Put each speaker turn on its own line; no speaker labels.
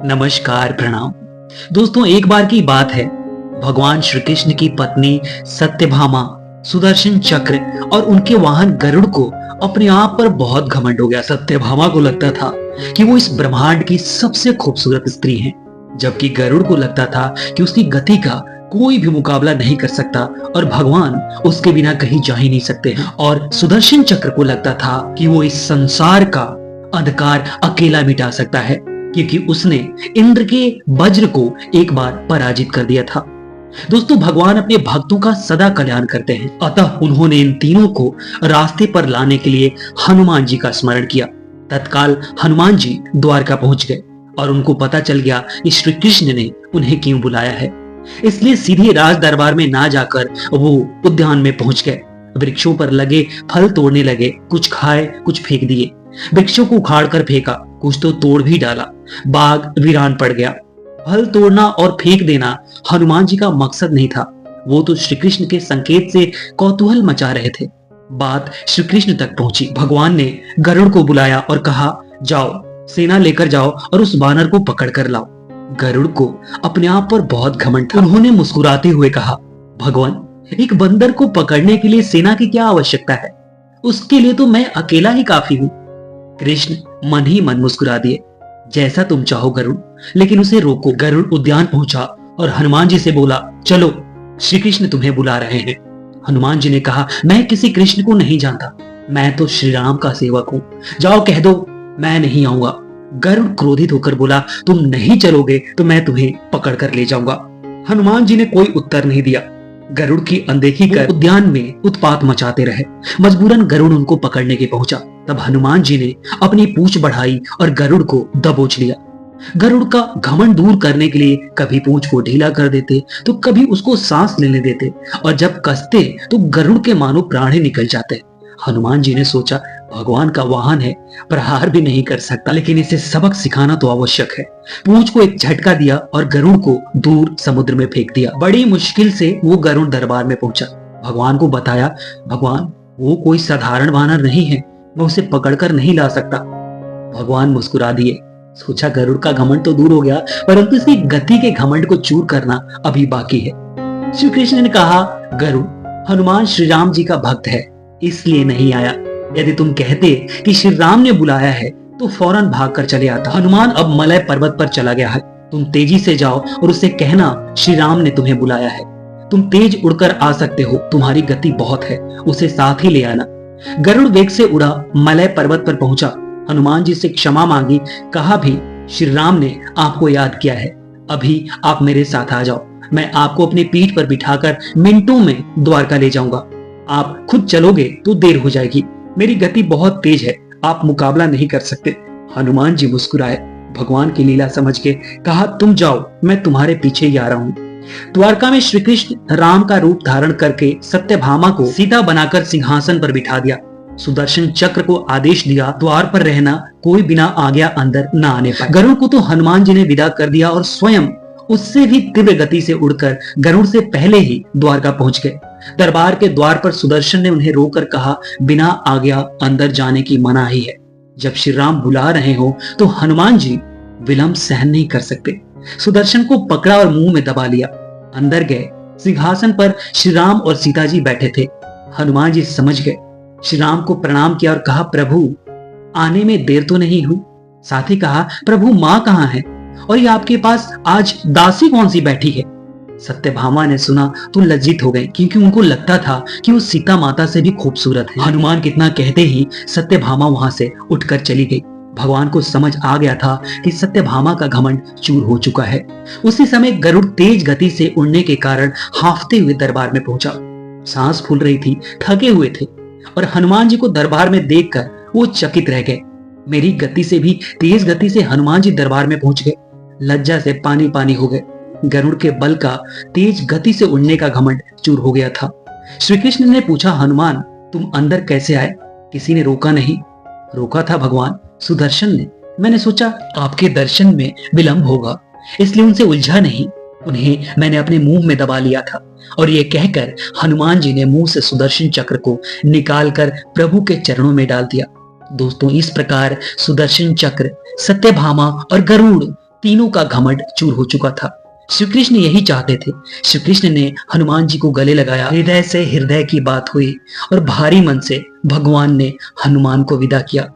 नमस्कार, प्रणाम। दोस्तों, एक बार की बात है, भगवान श्री कृष्ण की पत्नी सत्यभामा सुदर्शन चक्र और उनके वाहन गरुड़ को अपने आप पर बहुत घमंड हो गया। सत्यभामा को लगता था कि वो इस ब्रह्मांड की सबसे खूबसूरत स्त्री हैं, जबकि गरुड़ को लगता था कि उसकी गति का कोई भी मुकाबला नहीं कर सकता और भगवान उसके बिना कहीं जा ही नहीं सकते हैं। और सुदर्शन चक्र को लगता था कि वो इस संसार का अंधकार अकेला मिटा सकता है, क्योंकि उसने इंद्र के वज्र को एक बार पराजित कर दिया था। दोस्तों, भगवान अपने भक्तों का सदा कल्याण करते हैं, अतः उन्होंने इन तीनों को रास्ते पर लाने के लिए हनुमान जी का स्मरण किया। तत्काल हनुमान जी द्वारका पहुंच गए और उनको पता चल गया कि श्री कृष्ण ने उन्हें क्यों बुलाया है। इसलिए सीधे राज दरबार में ना जाकर वो उद्यान में पहुंच गए। वृक्षों पर लगे फल तोड़ने लगे, कुछ खाए कुछ फेंक दिए। वृक्षों को उखाड़ कर फेंका, कुछ तो तोड़ भी डाला। बाग वीरान पड़ गया। फल तोड़ना और फेंक देना हनुमान जी का मकसद नहीं था, वो तो श्री कृष्ण के संकेत से कौतूहल मचा रहे थे। बात श्री कृष्ण तक पहुंची। भगवान ने गरुड़ को बुलाया और कहा, जाओ सेना लेकर जाओ और उस बानर को पकड़ कर लाओ। गरुड़ को अपने आप पर बहुत घमंड था। उन्होंने मुस्कुराते हुए कहा, भगवान, एक बंदर को पकड़ने के लिए सेना की क्या आवश्यकता है? उसके लिए तो मैं अकेला ही काफी हूं। कृष्ण मन ही मन मुस्कुरा दिए, जैसा तुम चाहो गरुड़, लेकिन उसे रोको। गरुड़ उद्यान पहुंचा और हनुमान जी से बोला, चलो श्री कृष्ण तुम्हें बुला रहे हैं। हनुमान जी ने कहा, मैं किसी कृष्ण को नहीं जानता, मैं तो श्री राम का सेवक हूं। जाओ कह दो मैं नहीं आऊंगा। गरुड़ क्रोधित होकर बोला, तुम नहीं चलोगे तो मैं तुम्हें पकड़ कर ले जाऊंगा। हनुमान जी ने कोई उत्तर नहीं दिया। गरुड़ की अनदेखी कर उद्यान में उत्पात मचाते रहे। मजबूरन गरुड़ उनको पकड़ने के पहुंचा। तब हनुमान जी ने अपनी पूंछ बढ़ाई और गरुड़ को दबोच लिया। गरुड़ का घमंड दूर करने के लिए कभी पूंछ को ढीला कर देते तो कभी उसको सांस लेने देते, और जब कसते तो गरुड़ के मानो प्राण ही निकल जाते। हनुमान जी ने सोचा, भगवान का वाहन है, प्रहार भी नहीं कर सकता, लेकिन इसे सबक सिखाना तो आवश्यक है। पूंछ को एक झटका दिया और गरुड़ को दूर समुद्र में फेंक दिया। बड़ी मुश्किल से वो गरुड़ दरबार में पहुंचा। भगवान को बताया, भगवान, वो कोई साधारण वानर नहीं है, मैं उसे पकड़कर नहीं ला सकता। भगवान मुस्कुरा दिए। सोचा, गरुड़ का घमंड तो दूर हो गया, परंतु इसकी गति के घमंड को चूर करना अभी बाकी है। श्री कृष्ण ने कहा, गरुड़, हनुमान श्री राम जी का भक्त है, इसलिए नहीं आया। यदि तुम कहते कि श्री राम ने बुलाया है तो फौरन भागकर चले आता। हनुमान अब मलय पर्वत पर चला गया है, तुम तेजी से जाओ और उससे कहना श्री राम ने तुम्हें बुलाया है। तुम तेज उड़कर आ सकते हो, तुम्हारी गति बहुत है, उसे साथ ही ले आना। गरुड़ वेग से उड़ा, मलय पर्वत पर पहुंचा। हनुमान जी से क्षमा मांगी, कहा भी, श्री राम ने आपको याद किया है, अभी आप मेरे साथ आ जाओ, मैं आपको अपनी पीठ पर बिठाकर मिनटों में द्वारका ले जाऊंगा। आप खुद चलोगे तो देर हो जाएगी, मेरी गति बहुत तेज है, आप मुकाबला नहीं कर सकते। हनुमान जी मुस्कुराए। भगवान की लीला समझ के कहा, तुम जाओ, मैं तुम्हारे पीछे ही आ रहा हूं। द्वारका में श्री कृष्ण राम का रूप धारण करके सत्यभामा को सीता बनाकर सिंहासन पर बिठा दिया। सुदर्शन चक्र को आदेश दिया, द्वार पर रहना, कोई बिना आज्ञा अंदर न आने पाए। गरुड़ को तो हनुमान जी ने विदा कर दिया और स्वयं उससे भी तीव्र गति से उड़कर गरुड़ से पहले ही द्वारका पहुंच गए। दरबार के द्वार पर सुदर्शन ने उन्हें रोककर कहा, बिना आज्ञा अंदर जाने की मनाही है। जब श्री राम बुला रहे हो तो हनुमान जी विलंब सहन नहीं कर सकते। सुदर्शन को पकड़ा और मुंह में दबा लिया। अंदर गए। सिंहासन पर श्री राम और सीता जी बैठे थे। हनुमान जी समझ गए। श्री राम को प्रणाम किया और कहा, प्रभु, आने में देर तो नहीं हुई? साथ ही कहा, प्रभु, माँ कहाँ है और ये आपके पास आज दासी कौन सी बैठी है? सत्यभामा ने सुना तो लज्जित हो गए, क्योंकि उनको लगता था कि वो सीता माता से भी खूबसूरत है। हनुमान कितना कहते ही सत्यभामा वहां से उठकर चली गई। भगवान को समझ आ गया था कि सत्यभामा का घमंड चूर हो चुका है। उसी समय गरुड़ तेज गति से उड़ने के कारण हांफते हुए दरबार में पहुंचा। सांस फूल रही थी, थके हुए थे, और हनुमान जी को दरबार में देखकर वो चकित रह गए। मेरी गति से भी तेज गति से हनुमान जी दरबार में पहुंच गए। लज्जा से पानी पानी हो गए। गरुड़ के बल का तेज गति से उड़ने का घमंड चूर हो गया था। श्री कृष्ण ने पूछा, हनुमान, तुम अंदर कैसे आए? किसी ने रोका नहीं? रोका था भगवान सुदर्शन ने। मैंने सोचा आपके दर्शन में विलंब होगा, इसलिए उनसे उलझा नहीं, उन्हें मैंने अपने मुंह में दबा लिया था। और ये कहकर हनुमान जी ने मुंह से सुदर्शन चक्र को निकालकर प्रभु के चरणों में डाल दिया। दोस्तों, इस प्रकार सुदर्शन चक्र, सत्यभामा और गरुड़ तीनों का घमंड चूर हो चुका था। श्री कृष्ण यही चाहते थे। श्री कृष्ण ने हनुमान जी को गले लगाया, हृदय से हृदय की बात हुई और भारी मन से भगवान ने हनुमान को विदा किया।